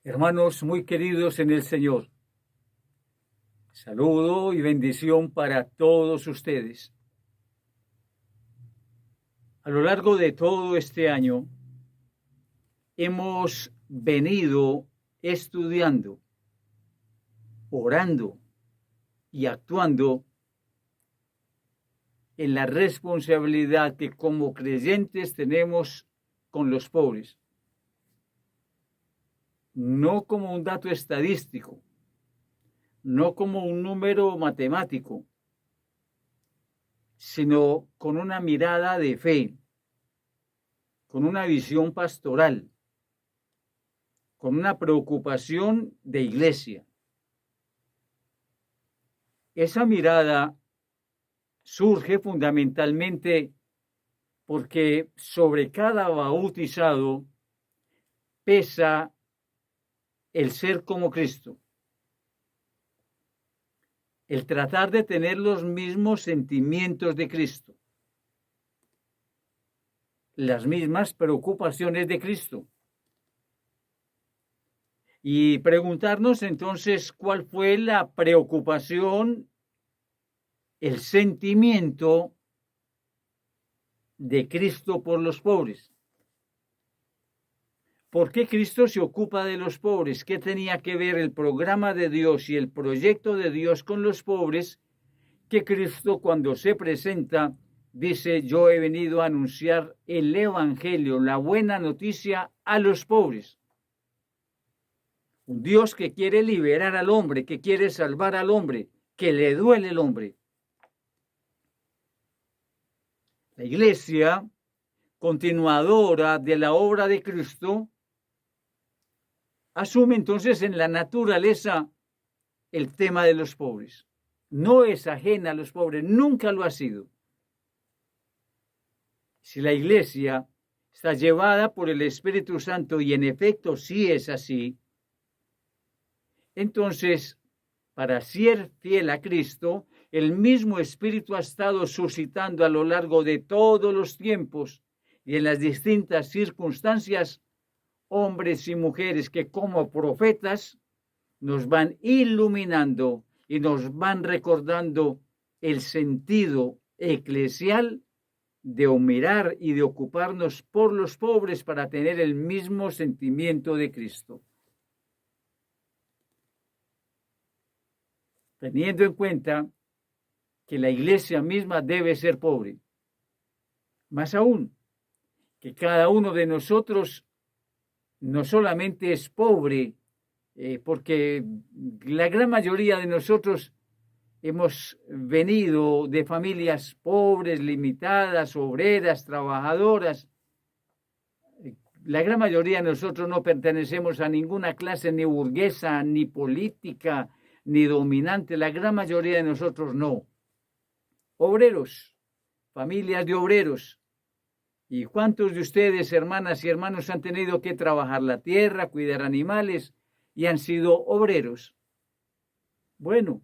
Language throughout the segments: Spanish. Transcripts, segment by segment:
Hermanos muy queridos en el Señor, saludo y bendición para todos ustedes. A lo largo de todo este año hemos venido estudiando, orando y actuando en la responsabilidad que como creyentes tenemos con los pobres. No como un dato estadístico, no como un número matemático, sino con una mirada de fe, con una visión pastoral, con una preocupación de iglesia. Esa mirada surge fundamentalmente porque sobre cada bautizado pesa el ser como Cristo, el tratar de tener los mismos sentimientos de Cristo, las mismas preocupaciones de Cristo. Y preguntarnos entonces cuál fue la preocupación, el sentimiento de Cristo por los pobres. ¿Por qué Cristo se ocupa de los pobres? ¿Qué tenía que ver el programa de Dios y el proyecto de Dios con los pobres? Que Cristo, cuando se presenta, dice: yo he venido a anunciar el Evangelio, la buena noticia a los pobres. Un Dios que quiere liberar al hombre, que quiere salvar al hombre, que le duele el hombre. La iglesia, continuadora de la obra de Cristo, asume entonces en la naturaleza el tema de los pobres. No es ajena a los pobres, nunca lo ha sido. Si la iglesia está llevada por el Espíritu Santo, y en efecto sí es así, entonces, para ser fiel a Cristo, el mismo Espíritu ha estado suscitando a lo largo de todos los tiempos y en las distintas circunstancias hombres y mujeres que como profetas nos van iluminando y nos van recordando el sentido eclesial de mirar y de ocuparnos por los pobres para tener el mismo sentimiento de Cristo. Teniendo en cuenta que la iglesia misma debe ser pobre. Más aún, que cada uno de nosotros no solamente es pobre, porque la gran mayoría de nosotros hemos venido de familias pobres, limitadas, obreras, trabajadoras. La gran mayoría de nosotros no pertenecemos a ninguna clase ni burguesa, ni política, ni dominante. La gran mayoría de nosotros no. Obreros, familias de obreros. ¿Y cuántos de ustedes, hermanas y hermanos, han tenido que trabajar la tierra, cuidar animales y han sido obreros? Bueno,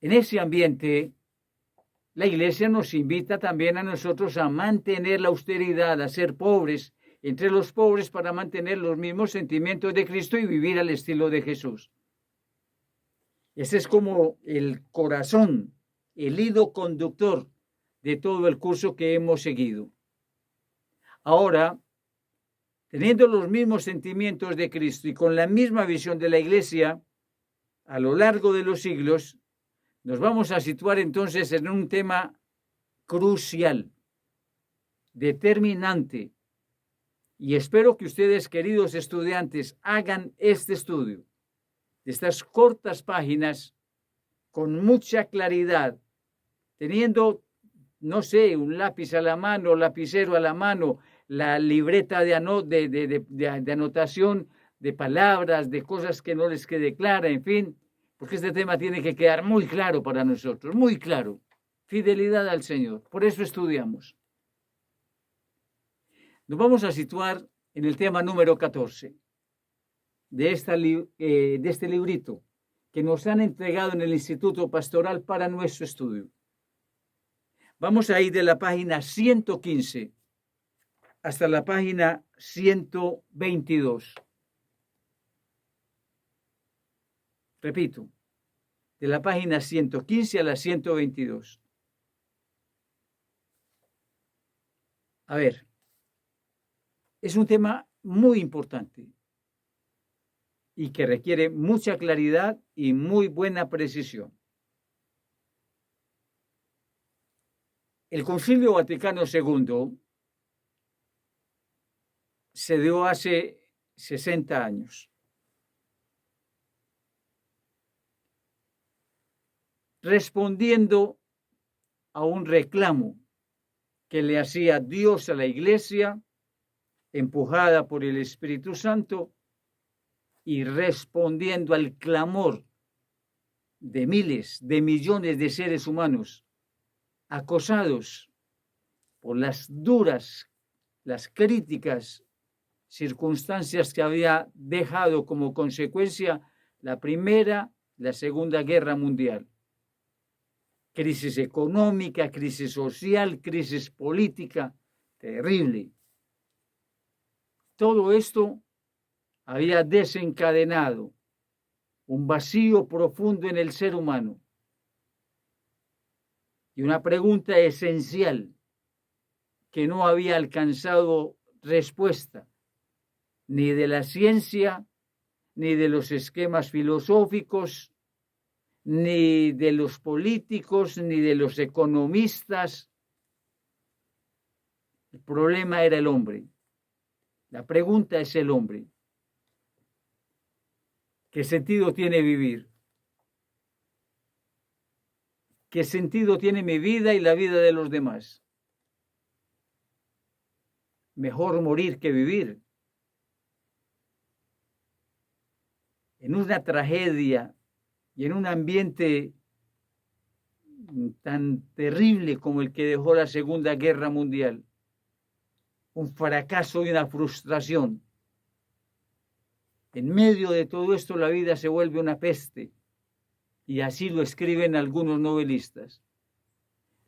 en ese ambiente, la iglesia nos invita también a nosotros a mantener la austeridad, a ser pobres entre los pobres para mantener los mismos sentimientos de Cristo y vivir al estilo de Jesús. Ese es como el corazón, el hilo conductor de todo el curso que hemos seguido. Ahora, teniendo los mismos sentimientos de Cristo y con la misma visión de la iglesia, a lo largo de los siglos, nos vamos a situar entonces en un tema crucial, determinante, y espero que ustedes, queridos estudiantes, hagan este estudio de estas cortas páginas con mucha claridad, teniendo, no sé, un lápiz a la mano, lapicero a la mano, la libreta de anotación de palabras, de cosas que no les quede clara, en fin, porque este tema tiene que quedar muy claro para nosotros, muy claro. Fidelidad al Señor, por eso estudiamos. Nos vamos a situar en el tema número 14 de este librito que nos han entregado en el Instituto Pastoral para nuestro estudio. Vamos a ir de la página 115 hasta la página 122. Repito, de la página 115 a la 122. A ver, es un tema muy importante y que requiere mucha claridad y muy buena precisión. El Concilio Vaticano II se dio hace 60 años. Respondiendo a un reclamo que le hacía Dios a la Iglesia, empujada por el Espíritu Santo, y respondiendo al clamor de miles, de millones de seres humanos acosados por las duras, las críticas circunstancias que había dejado como consecuencia la Primera, la Segunda Guerra Mundial. Crisis económica, crisis social, crisis política, terrible. Todo esto había desencadenado un vacío profundo en el ser humano. Y una pregunta esencial que no había alcanzado respuesta ni de la ciencia, ni de los esquemas filosóficos, ni de los políticos, ni de los economistas. El problema era el hombre. La pregunta es el hombre. ¿Qué sentido tiene vivir? ¿Qué sentido tiene mi vida y la vida de los demás? Mejor morir que vivir. En una tragedia y en un ambiente tan terrible como el que dejó la Segunda Guerra Mundial, un fracaso y una frustración. En medio de todo esto la vida se vuelve una peste, y así lo escriben algunos novelistas.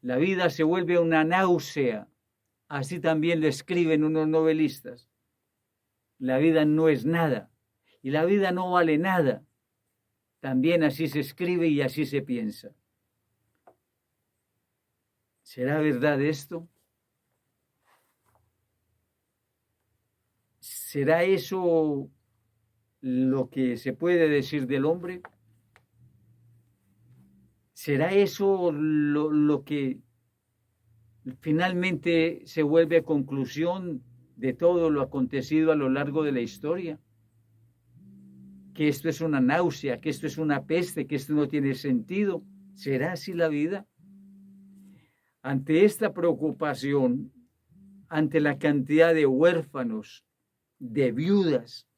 La vida se vuelve una náusea, así también lo escriben unos novelistas. La vida no es nada, y la vida no vale nada. También así se escribe y así se piensa. ¿Será verdad esto? ¿Será eso lo que se puede decir del hombre? ¿Será eso lo que finalmente se vuelve conclusión de todo lo acontecido a lo largo de la historia? Que esto es una náusea, que esto es una peste, que esto no tiene sentido. ¿Será así la vida? Ante esta preocupación, ante la cantidad de huérfanos, de viudas,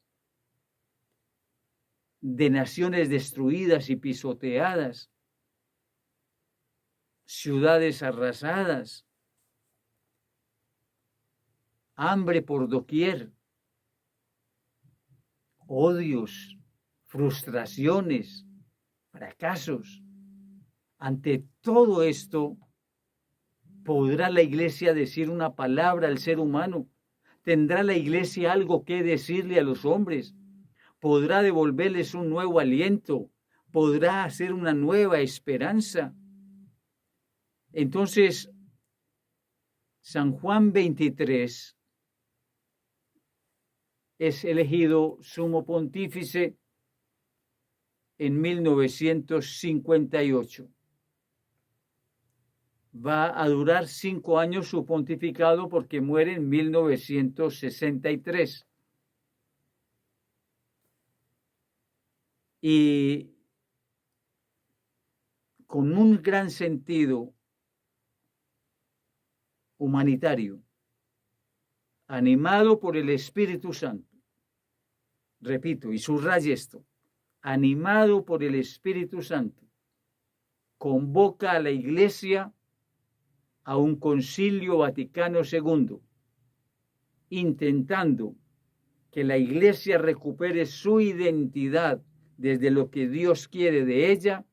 de naciones destruidas y pisoteadas, ciudades arrasadas, hambre por doquier, odios, frustraciones, fracasos. Ante todo esto, ¿podrá la Iglesia decir una palabra al ser humano? ¿Tendrá la Iglesia algo que decirle a los hombres? ¿Podrá devolverles un nuevo aliento? ¿Podrá hacer una nueva esperanza? Entonces, San Juan 23 es elegido sumo pontífice en 1958. Va a durar 5 años su pontificado porque muere en 1963. Y con un gran sentido humanitario, animado por el Espíritu Santo. Repito, y subraye esto, animado por el Espíritu Santo, convoca a la Iglesia a un Concilio Vaticano II, intentando que la Iglesia recupere su identidad desde lo que Dios quiere de ella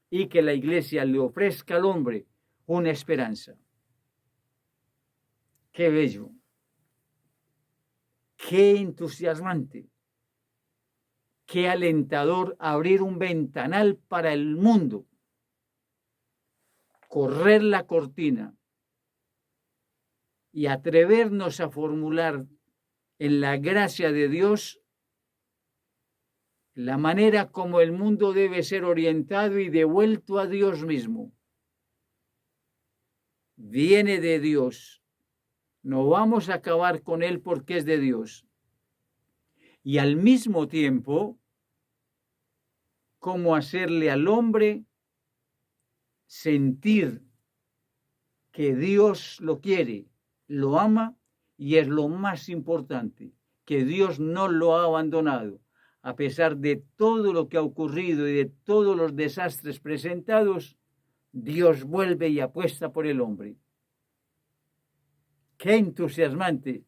y que la Iglesia le ofrezca al hombre una esperanza. Qué bello, qué entusiasmante, Qué alentador abrir un ventanal para el mundo, correr la cortina y atrevernos a formular en la gracia de Dios la manera como el mundo debe ser orientado y devuelto a Dios mismo. Viene de Dios. No vamos a acabar con él porque es de Dios. Y al mismo tiempo, cómo hacerle al hombre sentir que Dios lo quiere, lo ama y es lo más importante, que Dios no lo ha abandonado. A pesar de todo lo que ha ocurrido y de todos los desastres presentados, Dios vuelve y apuesta por el hombre. ¡Qué entusiasmante!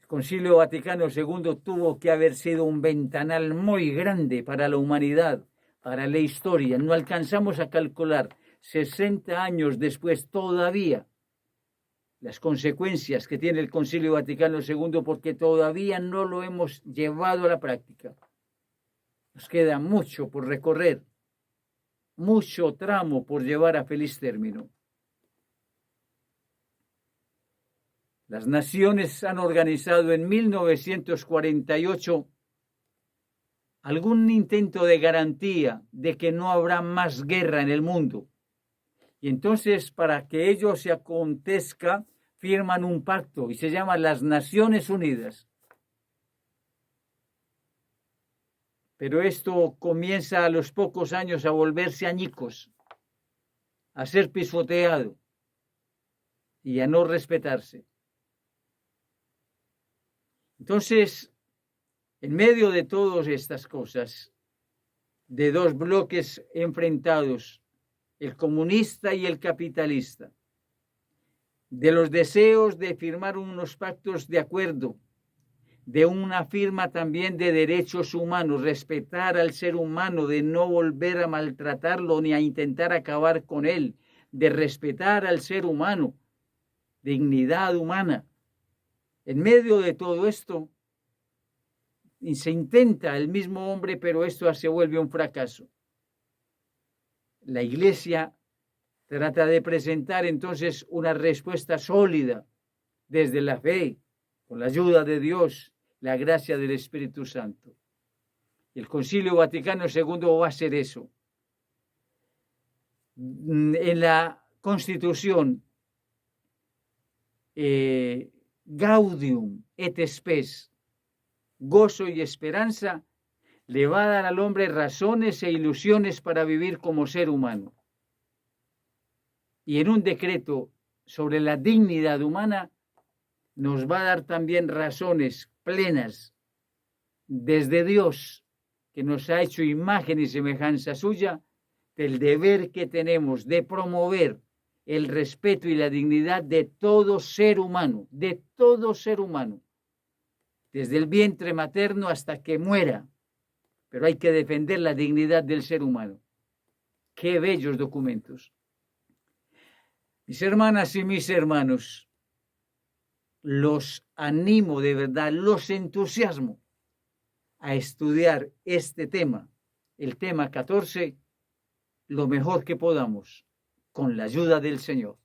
El Concilio Vaticano II tuvo que haber sido un ventanal muy grande para la humanidad, para la historia. No alcanzamos a calcular 60 años después todavía las consecuencias que tiene el Concilio Vaticano II porque todavía no lo hemos llevado a la práctica. Nos queda mucho por recorrer, mucho tramo por llevar a feliz término. Las naciones han organizado en 1948 algún intento de garantía de que no habrá más guerra en el mundo. Y entonces, para que ello se acontezca, firman un pacto y se llama las Naciones Unidas. Pero esto comienza a los pocos años a volverse añicos, a ser pisoteado y a no respetarse. Entonces, en medio de todas estas cosas, de dos bloques enfrentados, el comunista y el capitalista, de los deseos de firmar unos pactos de acuerdo, de una firma también de derechos humanos, respetar al ser humano, de no volver a maltratarlo ni a intentar acabar con él, de respetar al ser humano, dignidad humana. En medio de todo esto, se intenta el mismo hombre, pero esto se vuelve un fracaso. La Iglesia trata de presentar entonces una respuesta sólida desde la fe, con la ayuda de Dios, la gracia del Espíritu Santo. El Concilio Vaticano II va a hacer eso. En la Constitución, Gaudium et Spes, gozo y esperanza, le va a dar al hombre razones e ilusiones para vivir como ser humano. Y en un decreto sobre la dignidad humana nos va a dar también razones plenas desde Dios, que nos ha hecho imagen y semejanza suya, del deber que tenemos de promover el respeto y la dignidad de todo ser humano, desde el vientre materno hasta que muera. Pero hay que defender la dignidad del ser humano. ¡Qué bellos documentos! Mis hermanas y mis hermanos, los animo de verdad, los entusiasmo a estudiar este tema, el tema 14, lo mejor que podamos, con la ayuda del Señor.